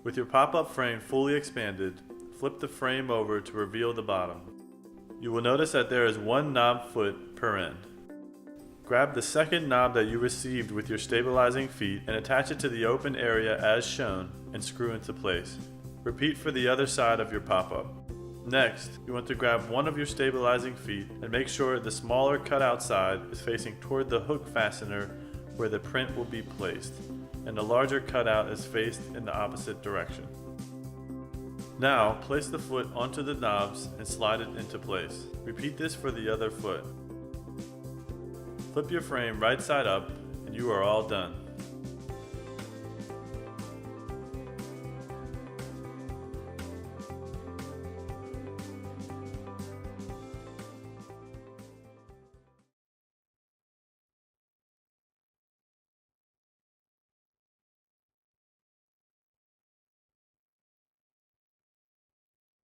With your pop-up frame fully expanded, flip the frame over to reveal the bottom. You will notice that there is one knob foot per end. Grab the second knob that you received with your stabilizing feet and attach it to the open area as shown and screw into place. Repeat for the other side of your pop-up. Next, you want to grab one of your stabilizing feet and make sure the smaller cutout side is facing toward the hook fastener where the print will be placed, and the larger cutout is faced in the opposite direction. Now, place the foot onto the knobs and slide it into place. Repeat this for the other foot. Flip your frame right side up and you are all done.